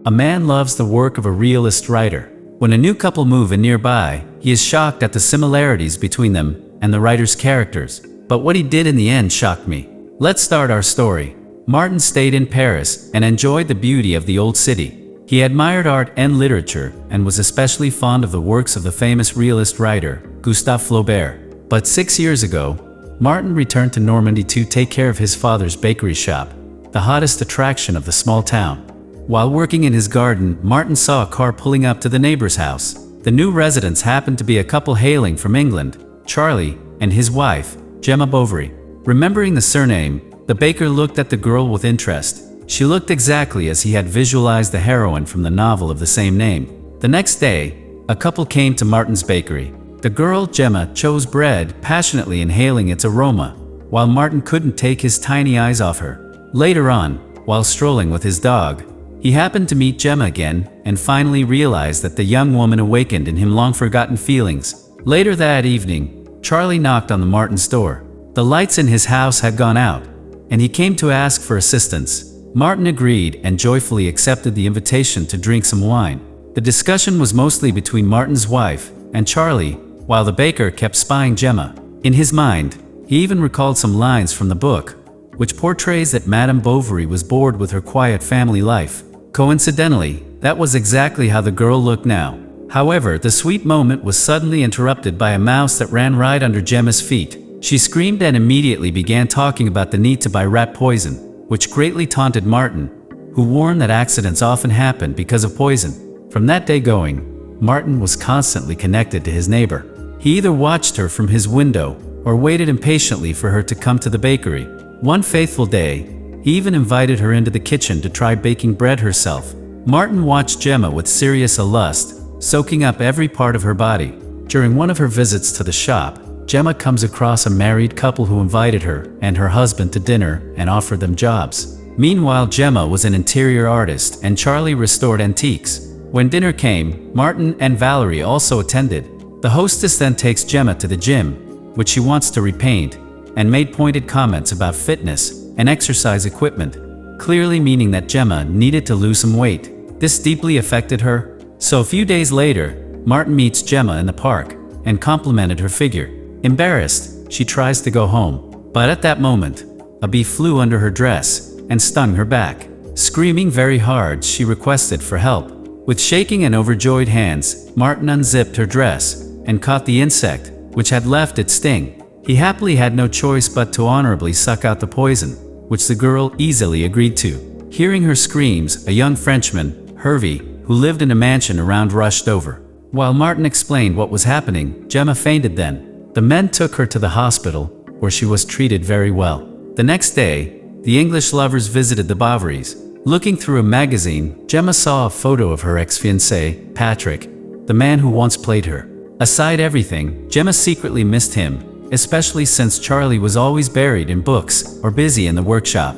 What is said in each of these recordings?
A man loves the work of a realist writer. When a new couple move in nearby, he is shocked at the similarities between them and the writer's characters. But what he did in the end shocked me. Let's start our story. Martin stayed in Paris and enjoyed the beauty of the old city. He admired art and literature and was especially fond of the works of the famous realist writer, Gustave Flaubert. But 6 years ago, Martin returned to Normandy to take care of his father's bakery shop, the hottest attraction of the small town. While working in his garden, Martin saw a car pulling up to the neighbor's house. The new residents happened to be a couple hailing from England, Charlie and his wife, Gemma Bovery. Remembering the surname, the baker looked at the girl with interest. She looked exactly as he had visualized the heroine from the novel of the same name. The next day, a couple came to Martin's bakery. The girl, Gemma, chose bread, passionately inhaling its aroma, while Martin couldn't take his tiny eyes off her. Later on, while strolling with his dog, he happened to meet Gemma again and finally realized that the young woman awakened in him long-forgotten feelings. Later that evening, Charlie knocked on the Martin's door. The lights in his house had gone out, and he came to ask for assistance. Martin agreed and joyfully accepted the invitation to drink some wine. The discussion was mostly between Martin's wife and Charlie, while the baker kept spying Gemma. In his mind, he even recalled some lines from the book, which portrays that Madame Bovery was bored with her quiet family life. Coincidentally, that was exactly how the girl looked now. However, the sweet moment was suddenly interrupted by a mouse that ran right under Gemma's feet. She screamed and immediately began talking about the need to buy rat poison, which greatly taunted Martin, who warned that accidents often happen because of poison. From that day going, Martin was constantly connected to his neighbor. He either watched her from his window or waited impatiently for her to come to the bakery. One faithful day, he even invited her into the kitchen to try baking bread herself. Martin watched Gemma with serious lust, soaking up every part of her body. During one of her visits to the shop, Gemma comes across a married couple who invited her and her husband to dinner and offered them jobs. Meanwhile, Gemma was an interior artist and Charlie restored antiques. When dinner came, Martin and Valerie also attended. The hostess then takes Gemma to the gym, which she wants to repaint, and made pointed comments about fitness and exercise equipment, clearly meaning that Gemma needed to lose some weight. This deeply affected her, so a few days later, Martin meets Gemma in the park and complimented her figure. Embarrassed, she tries to go home, but at that moment, a bee flew under her dress and stung her back. Screaming very hard, she requested for help. With shaking and overjoyed hands, Martin unzipped her dress and caught the insect, which had left its sting. He happily had no choice but to honorably suck out the poison, which the girl easily agreed to. Hearing her screams, a young Frenchman, Hervey, who lived in a mansion around, rushed over. While Martin explained what was happening, Gemma fainted then. The men took her to the hospital, where she was treated very well. The next day, the English lovers visited the Boverys. Looking through a magazine, Gemma saw a photo of her ex-fiancé, Patrick, the man who once played her. Aside everything, Gemma secretly missed him, especially since Charlie was always buried in books or busy in the workshop,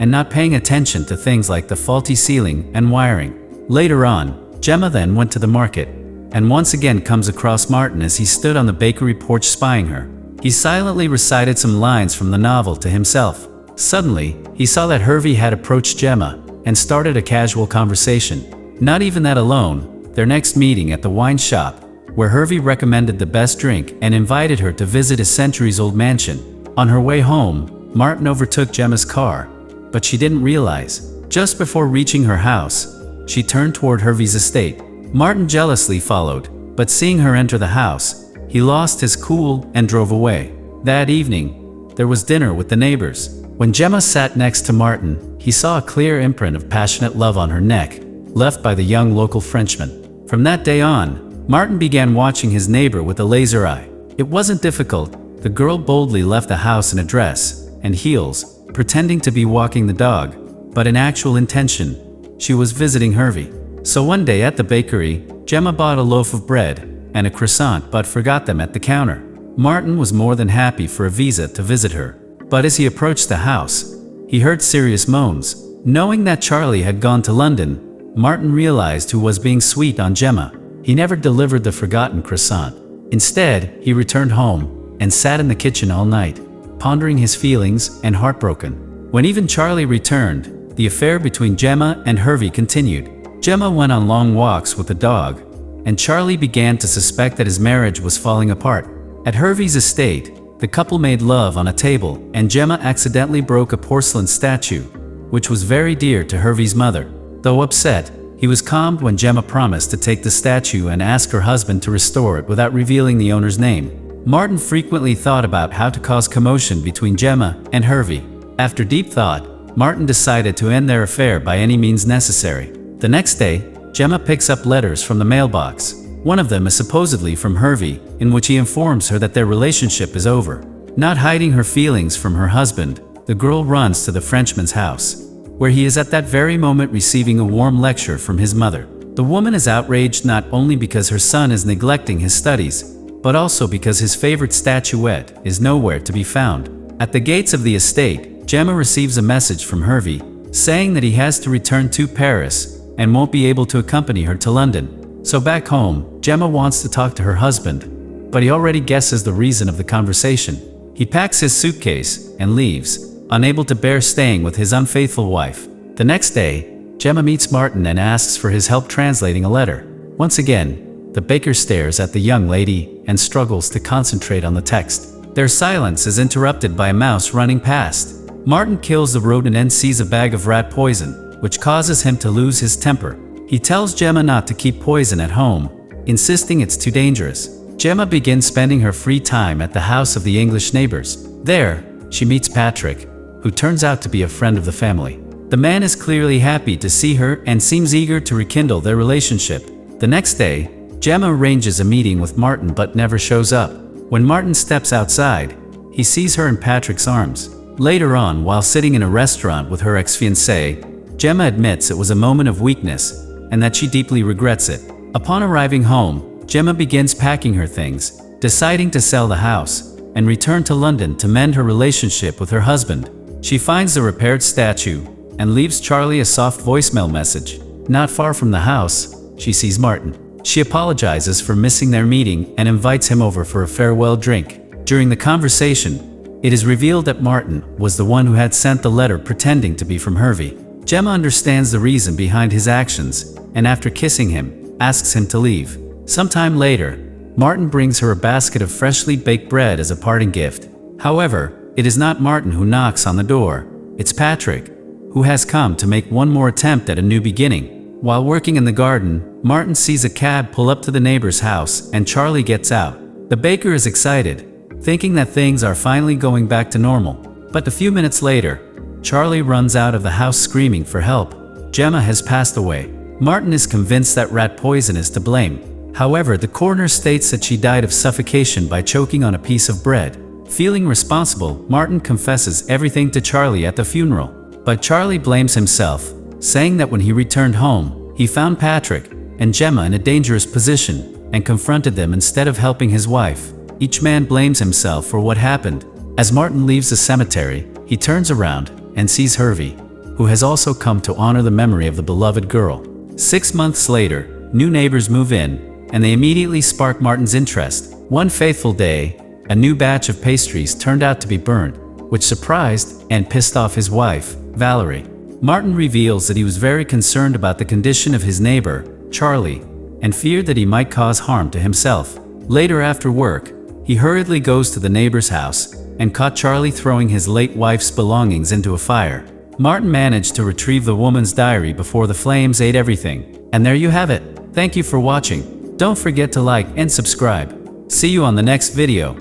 and not paying attention to things like the faulty ceiling and wiring. Later on, Gemma then went to the market, and once again comes across Martin as he stood on the bakery porch spying her. He silently recited some lines from the novel to himself. Suddenly, he saw that Hervey had approached Gemma and started a casual conversation. Not even that alone, their next meeting at the wine shop, where Hervey recommended the best drink and invited her to visit his centuries-old mansion. On her way home, Martin overtook Gemma's car, but she didn't realize. Just before reaching her house, she turned toward Hervey's estate. Martin jealously followed, but seeing her enter the house, he lost his cool and drove away. That evening, there was dinner with the neighbors. When Gemma sat next to Martin, he saw a clear imprint of passionate love on her neck, left by the young local Frenchman. From that day on, Martin began watching his neighbor with a laser eye. It wasn't difficult. The girl boldly left the house in a dress and heels, pretending to be walking the dog, but in actual intention, she was visiting Hervey. So one day at the bakery, Gemma bought a loaf of bread and a croissant but forgot them at the counter. Martin was more than happy for a visa to visit her. But as he approached the house, he heard serious moans. Knowing that Charlie had gone to London, Martin realized who was being sweet on Gemma. He never delivered the forgotten croissant. Instead, he returned home and sat in the kitchen all night, pondering his feelings and heartbroken. When even Charlie returned, the affair between Gemma and Hervey continued. Gemma went on long walks with the dog, and Charlie began to suspect that his marriage was falling apart. At Hervey's estate, the couple made love on a table, and Gemma accidentally broke a porcelain statue, which was very dear to Hervey's mother. Though upset, he was calmed when Gemma promised to take the statue and ask her husband to restore it without revealing the owner's name. Martin frequently thought about how to cause commotion between Gemma and Hervey. After deep thought, Martin decided to end their affair by any means necessary. The next day, Gemma picks up letters from the mailbox. One of them is supposedly from Hervey, in which he informs her that their relationship is over. Not hiding her feelings from her husband, the girl runs to the Frenchman's house, where he is at that very moment receiving a warm lecture from his mother. The woman is outraged not only because her son is neglecting his studies, but also because his favorite statuette is nowhere to be found. At the gates of the estate, Gemma receives a message from Hervey, saying that he has to return to Paris and won't be able to accompany her to London. So back home, Gemma wants to talk to her husband, but he already guesses the reason of the conversation. He packs his suitcase and leaves, unable to bear staying with his unfaithful wife. The next day, Gemma meets Martin and asks for his help translating a letter. Once again, the baker stares at the young lady and struggles to concentrate on the text. Their silence is interrupted by a mouse running past. Martin kills the rodent and sees a bag of rat poison, which causes him to lose his temper. He tells Gemma not to keep poison at home, insisting it's too dangerous. Gemma begins spending her free time at the house of the English neighbors. There, she meets Patrick, who turns out to be a friend of the family. The man is clearly happy to see her and seems eager to rekindle their relationship. The next day, Gemma arranges a meeting with Martin but never shows up. When Martin steps outside, he sees her in Patrick's arms. Later on, while sitting in a restaurant with her ex-fiancé, Gemma admits it was a moment of weakness and that she deeply regrets it. Upon arriving home, Gemma begins packing her things, deciding to sell the house and return to London to mend her relationship with her husband. She finds the repaired statue and leaves Charlie a soft voicemail message. Not far from the house, she sees Martin. She apologizes for missing their meeting and invites him over for a farewell drink. During the conversation, it is revealed that Martin was the one who had sent the letter pretending to be from Hervey. Gemma understands the reason behind his actions, and after kissing him, asks him to leave. Sometime later, Martin brings her a basket of freshly baked bread as a parting gift. However, it is not Martin who knocks on the door. It's Patrick, who has come to make one more attempt at a new beginning. While working in the garden, Martin sees a cab pull up to the neighbor's house and Charlie gets out. The baker is excited, thinking that things are finally going back to normal. But a few minutes later, Charlie runs out of the house screaming for help. Gemma has passed away. Martin is convinced that rat poison is to blame. However, the coroner states that she died of suffocation by choking on a piece of bread. Feeling responsible, Martin confesses everything to Charlie at the funeral. But Charlie blames himself, saying that when he returned home, he found Patrick and Gemma in a dangerous position and confronted them instead of helping his wife. Each man blames himself for what happened. As Martin leaves the cemetery, he turns around and sees Hervey, who has also come to honor the memory of the beloved girl. 6 months later, new neighbors move in, and they immediately spark Martin's interest. One fateful day, a new batch of pastries turned out to be burned, which surprised and pissed off his wife, Valerie. Martin reveals that he was very concerned about the condition of his neighbor, Charlie, and feared that he might cause harm to himself. Later after work, he hurriedly goes to the neighbor's house and caught Charlie throwing his late wife's belongings into a fire. Martin managed to retrieve the woman's diary before the flames ate everything. And there you have it. Thank you for watching. Don't forget to like and subscribe. See you on the next video.